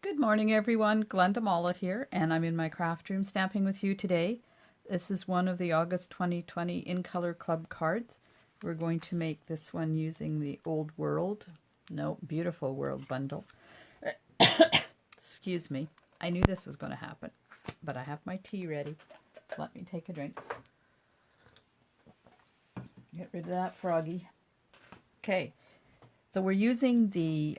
Good morning, everyone. Glenda Mollett here, and I'm in my craft room stamping with you today. This is one of the August 2020 In Color Club cards. We're going to make this one using the Old World, no, Beautiful World bundle. Excuse me. I knew this was going to happen, but I have my tea ready. Let me take a drink. Get rid of that froggy. Okay, so we're using the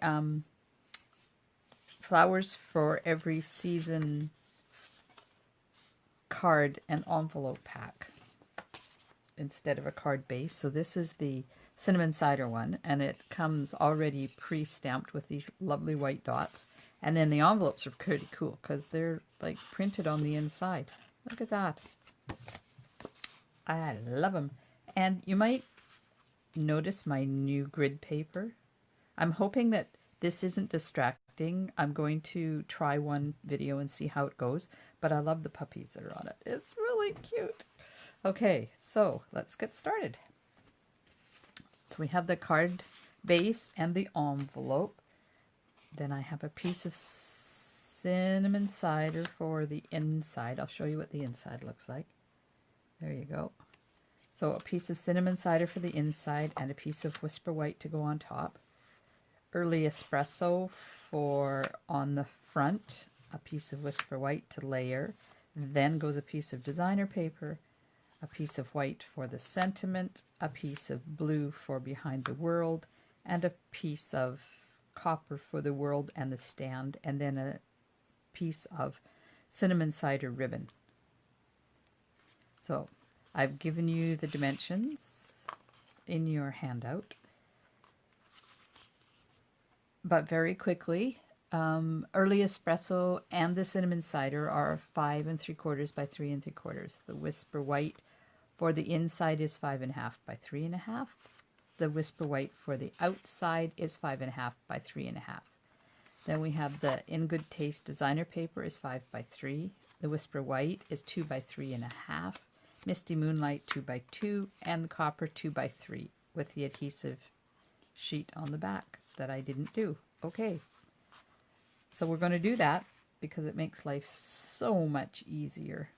Flowers for Every Season card and envelope pack instead of a card base. So this is the cinnamon cider one, and it comes already pre-stamped with these lovely white dots. And then the envelopes are pretty cool because they're like printed on the inside. Look at that. I love them. And you might notice my new grid paper. I'm hoping that this isn't distracting. I'm going to try one video and see how it goes, but I love the puppies that are on it. It's really cute. Okay, so let's get started. So we have the card base and the envelope. Then I have a piece of cinnamon cider for the inside. I'll show you what the inside looks like. There you go. So a piece of cinnamon cider for the inside and a piece of Whisper White to go on top. Early Espresso for on the front, a piece of Whisper White to layer. Then goes a piece of designer paper, a piece of white for the sentiment, a piece of blue for Behind the World, and a piece of copper for the world and the stand, and then a piece of cinnamon cider ribbon. So I've given you the dimensions in your handout. But very quickly, Early Espresso and the cinnamon cider are 5 3/4 by 3 3/4. The Whisper White for the inside is 5 1/2 by 3 1/2. The Whisper White for the outside is 5 1/2 by 3 1/2. Then we have the In Good Taste designer paper is 5 by 3. The Whisper White is 2 by 3 1/2. Misty Moonlight 2 by 2, and the copper 2 by 3 with the adhesive sheet on the back that I didn't do. Okay, so we're going to do that because it makes life so much easier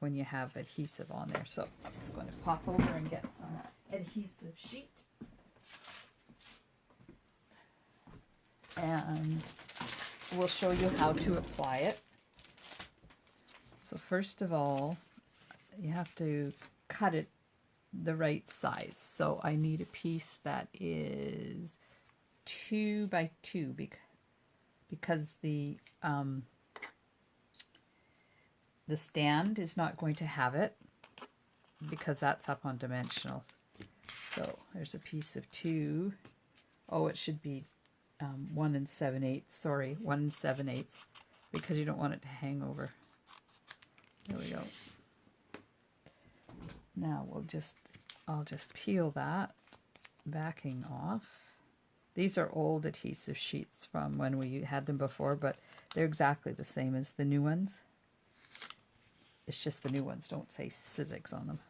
when you have adhesive on there. So I'm just going to pop over and get some adhesive sheet. And we'll show you how to apply it. So first of all, you have to cut it the right size. So I need a piece that is 2 by 2 because the stand is not going to have it because that's up on dimensionals. So there's a piece of 2. Oh, it should be 1 7/8. Sorry, 1 7/8 because you don't want it to hang over. There we go. Now I'll just peel that backing off. These are old adhesive sheets from when we had them before, but they're exactly the same as the new ones. It's just the new ones don't say Sizzix on them.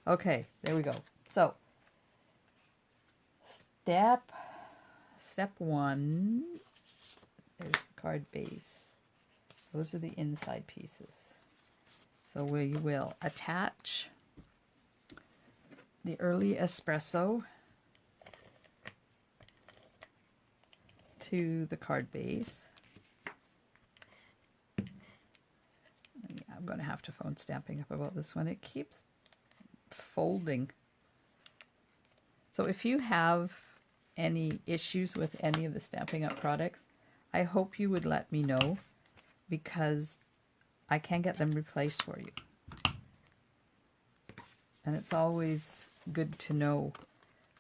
Okay, there we go. So step 1, there's the card base. Those are the inside pieces. So we will attach the Early Espresso to the card base. Yeah, I'm going to have to phone Stampin' Up about this one. It keeps folding. So if you have any issues with any of the Stampin' Up products, I hope you would let me know because I can get them replaced for you. And it's always good to know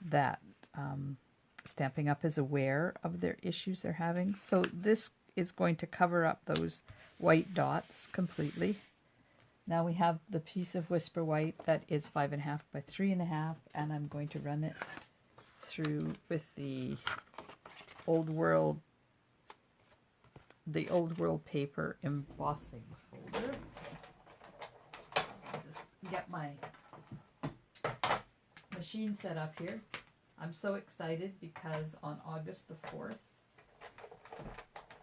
that Stampin' Up is aware of their issues they're having. So this is going to cover up those white dots completely. Now we have the piece of Whisper White that is 5 1/2 by 3 1/2, and I'm going to run it through with the Old World paper embossing folder. I'll just get my machine set up here. I'm so excited because on August the 4th,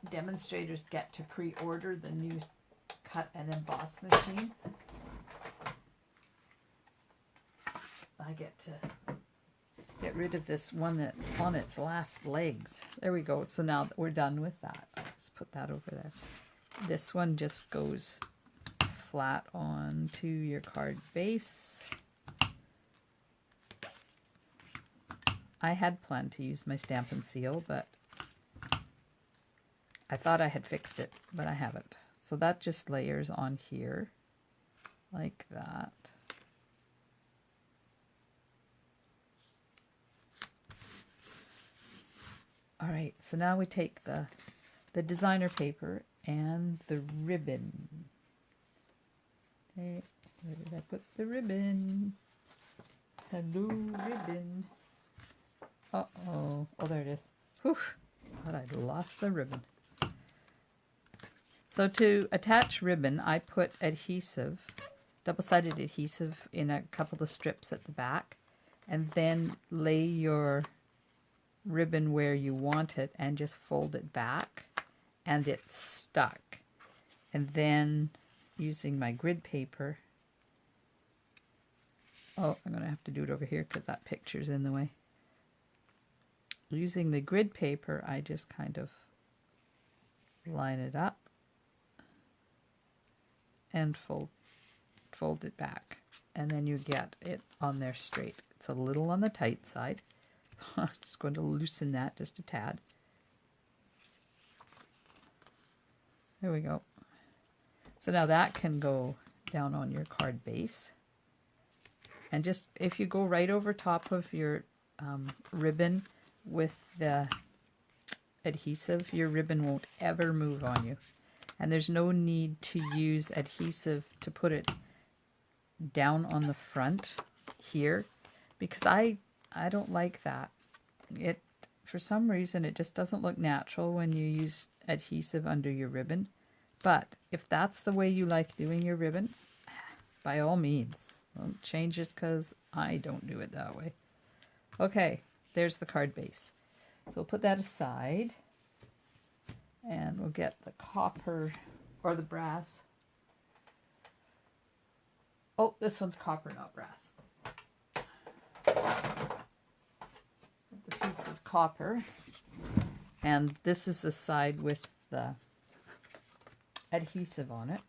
demonstrators get to pre-order the new cut and emboss machine, I get to get rid of this one that's on its last legs. There we go. So now that we're done with that, let's put that over there. This one just goes flat onto your card base. I had planned to use my Stampin' Seal, but I thought I had fixed it, but I haven't. So that just layers on here like that. All right, so now we take the designer paper and the ribbon. Okay, where did I put the ribbon? Hello, ribbon. Uh-oh. Oh, there it is. Whew. Thought I'd lost the ribbon. So to attach ribbon, I put adhesive, double-sided adhesive in a couple of strips at the back, and then lay your ribbon where you want it and just fold it back, and it's stuck. And then using my grid paper, oh, I'm going to have to do it over here because that picture's in the way. Using the grid paper, I just kind of line it up and fold it back, and then you get it on there straight. It's a little on the tight side. I'm just going to loosen that just a tad. There we go. So now that can go down on your card base. And just, if you go right over top of your ribbon with the adhesive, your ribbon won't ever move on you. And there's no need to use adhesive to put it down on the front here, because I don't like that. It, for some reason, it just doesn't look natural when you use adhesive under your ribbon. But if that's the way you like doing your ribbon, by all means. Don't change it because I don't do it that way. Okay, there's the card base. So we'll put that aside, and we'll get the copper or the brass. Oh, this one's copper, not brass. The piece of copper, and this is the side with the adhesive on it.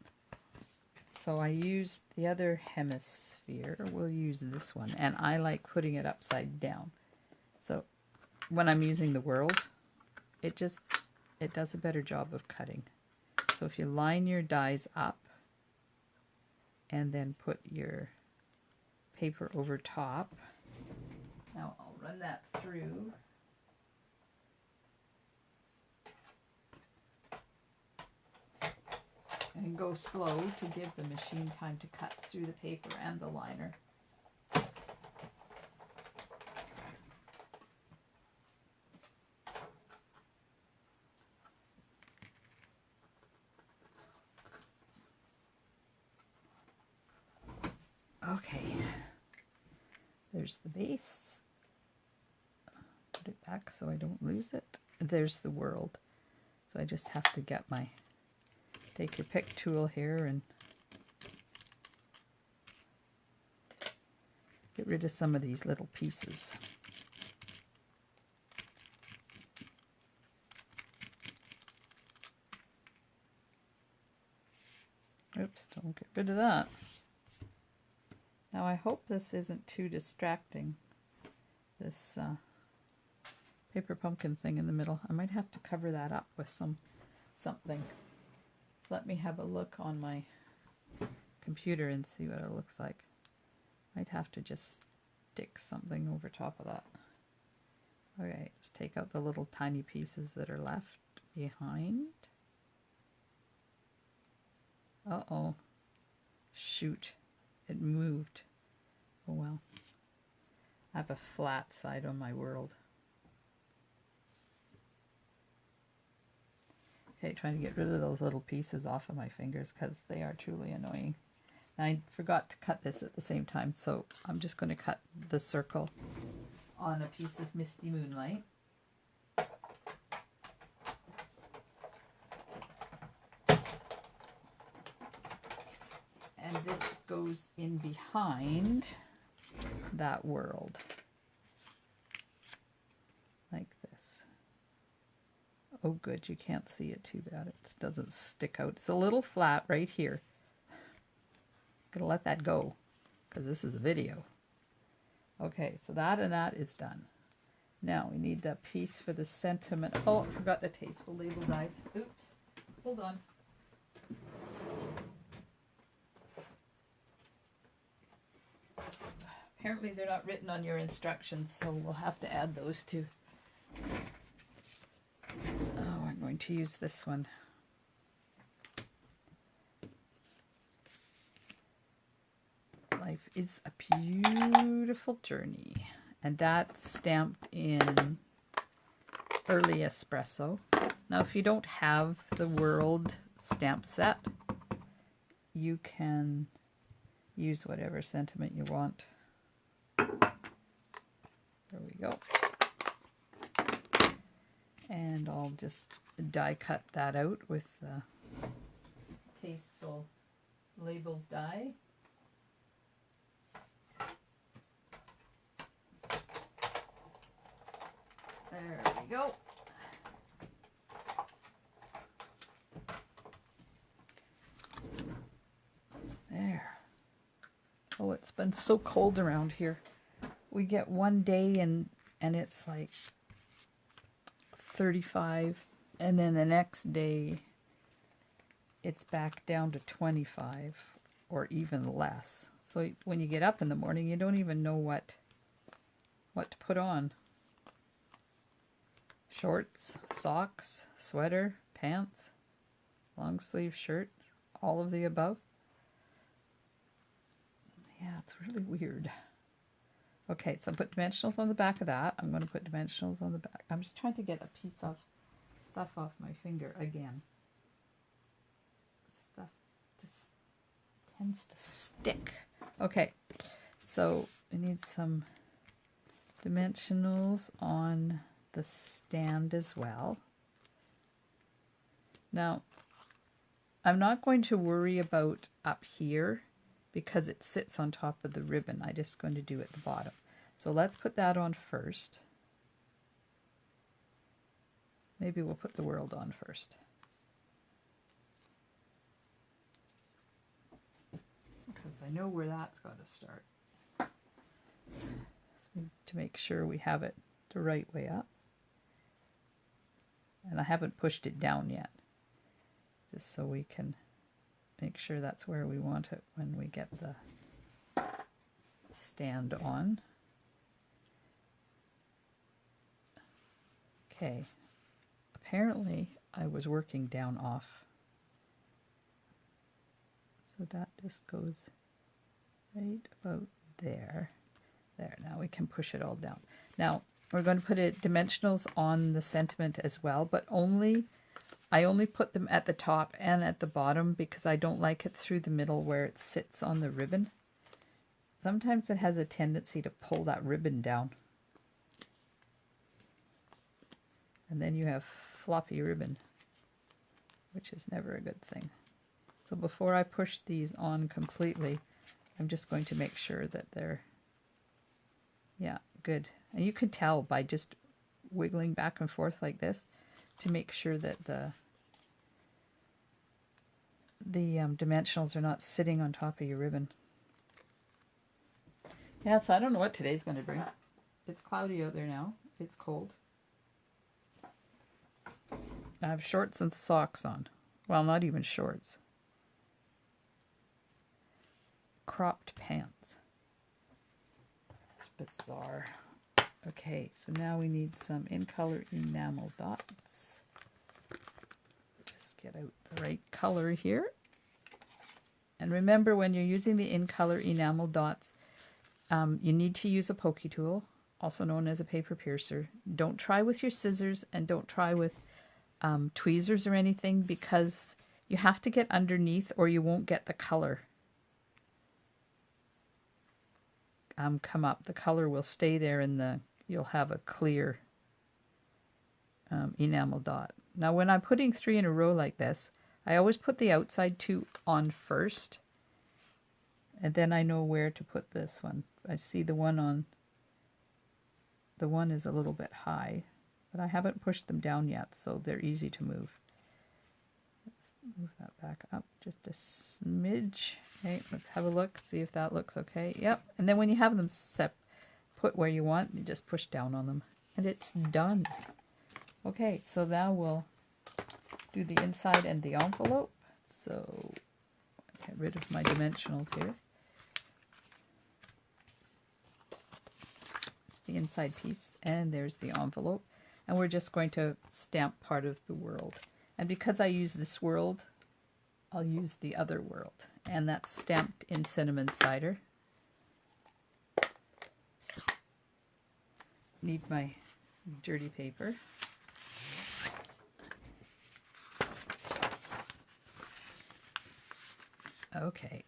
So I used the other hemisphere. We'll use this one, and I like putting it upside down. So when I'm using the world, it does a better job of cutting. So if you line your dies up and then put your paper over top. Now I'll run that through. And go slow to give the machine time to cut through the paper and the liner. Okay, there's the base. Put it back so I don't lose it. There's the world. So I just have to get my, take your pick tool here and get rid of some of these little pieces. Oops, don't get rid of that. Now I hope this isn't too distracting, this paper pumpkin thing in the middle. I might have to cover that up with something. So let me have a look on my computer and see what it looks like. Might have to just stick something over top of that. Okay, let's take out the little tiny pieces that are left behind. Uh-oh. Shoot. It moved. Oh well. I have a flat side on my world. Okay, trying to get rid of those little pieces off of my fingers because they are truly annoying. And I forgot to cut this at the same time, so I'm just going to cut the circle on a piece of Misty Moonlight. goes in behind that world. Like this. Oh good, you can't see it too bad. It doesn't stick out. It's a little flat right here. I'm gonna let that go because this is a video. Okay, so that and that is done. Now we need that piece for the sentiment. Oh, I forgot the Tasteful Label dies. Oops, hold on. Apparently they're not written on your instructions, so we'll have to add those too. Oh, I'm going to use this one. Life is a beautiful journey. And that's stamped in Early Espresso. Now, if you don't have the World stamp set, you can use whatever sentiment you want. There we go. And I'll just die cut that out with the Tasteful Labels die. There we go. There. Oh, it's been so cold around here. We get one day and it's like 35, and then the next day it's back down to 25 or even less. So when you get up in the morning, you don't even know what to put on. Shorts, socks, sweater, pants, long sleeve shirt, all of the above. Yeah, it's really weird. Okay, so I put dimensionals on the back of that. I'm going to put dimensionals on the back. I'm just trying to get a piece of stuff off my finger again. Stuff just tends to stick. Okay, so I need some dimensionals on the stand as well. Now, I'm not going to worry about up here because it sits on top of the ribbon. I'm just going to do it at the bottom. So let's put that on first. Maybe we'll put the world on first. Because I know where that's got to start. So to make sure we have it the right way up. And I haven't pushed it down yet. Just so we can make sure that's where we want it when we get the stand on. Okay, apparently I was working down off. So that just goes right about there. There, now we can push it all down. Now we're going to put dimensionals on the sentiment as well, but I only put them at the top and at the bottom because I don't like it through the middle where it sits on the ribbon. Sometimes it has a tendency to pull that ribbon down. And then you have floppy ribbon, which is never a good thing. So before I push these on completely, I'm just going to make sure that they're, yeah, good. And you can tell by just wiggling back and forth like this to make sure that the dimensionals are not sitting on top of your ribbon. Yeah, so I don't know what today's going to bring. It's cloudy out there now. It's cold. I have shorts and socks on. Well, not even shorts. Cropped pants. It's bizarre. Okay, so now we need some in-color enamel dots. Just get out the right color here. And remember, when you're using the in-color enamel dots, you need to use a pokey tool, also known as a paper piercer. Don't try with your scissors and don't try with tweezers or anything, because you have to get underneath or you won't get the color come up. The color will stay there and you'll have a clear enamel dot. Now when I'm putting 3 in a row like this, I always put the outside 2 on first And then I know where to put this one. I see the one is a little bit high, but I haven't pushed them down yet, so they're easy to move. Let's move that back up just a smidge. Okay, let's have a look, see if that looks okay. Yep, and then when you have them put where you want, you just push down on them, and it's done. Okay, so now we'll do the inside and the envelope. So get rid of my dimensionals here. It's the inside piece, and there's the envelope. And we're just going to stamp part of the world. And because I use this world, I'll use the other world. And that's stamped in cinnamon cider. Need my dirty paper. Okay.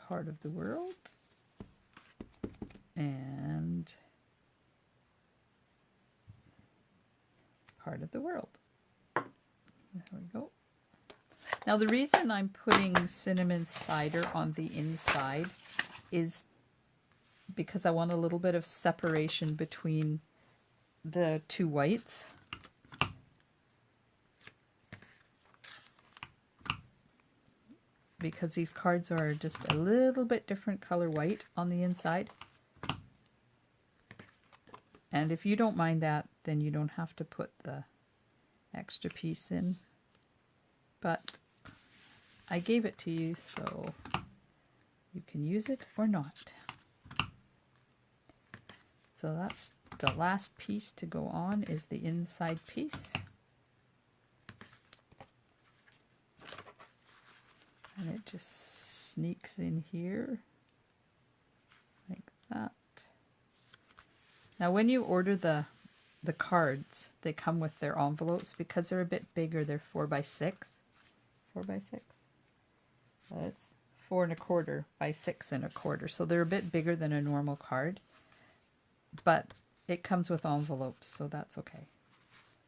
Part of the world. And part of the world. There we go. Now the reason I'm putting cinnamon cider on the inside is because I want a little bit of separation between the two whites. Because these cards are just a little bit different color white on the inside. And if you don't mind that, then you don't have to put the extra piece in. But I gave it to you, so you can use it or not. So that's the last piece to go on, is the inside piece. And it just sneaks in here like that. Now when you order the cards, they come with their envelopes. Because they're a bit bigger, they're 4x6. 4x6? That's 4 1/4 by 6 1/4. So they're a bit bigger than a normal card. But it comes with envelopes, so that's okay.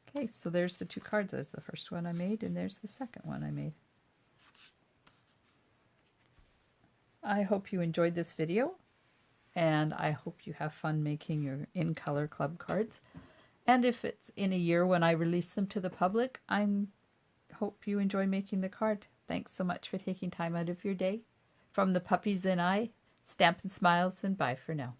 Okay, so there's the two cards. There's the first one I made, and there's the second one I made. I hope you enjoyed this video, and I hope you have fun making your In Color Club cards. And if it's in a year when I release them to the public, I hope you enjoy making the card. Thanks so much for taking time out of your day. From the Puppies and I, Stampin' Smiles, and bye for now.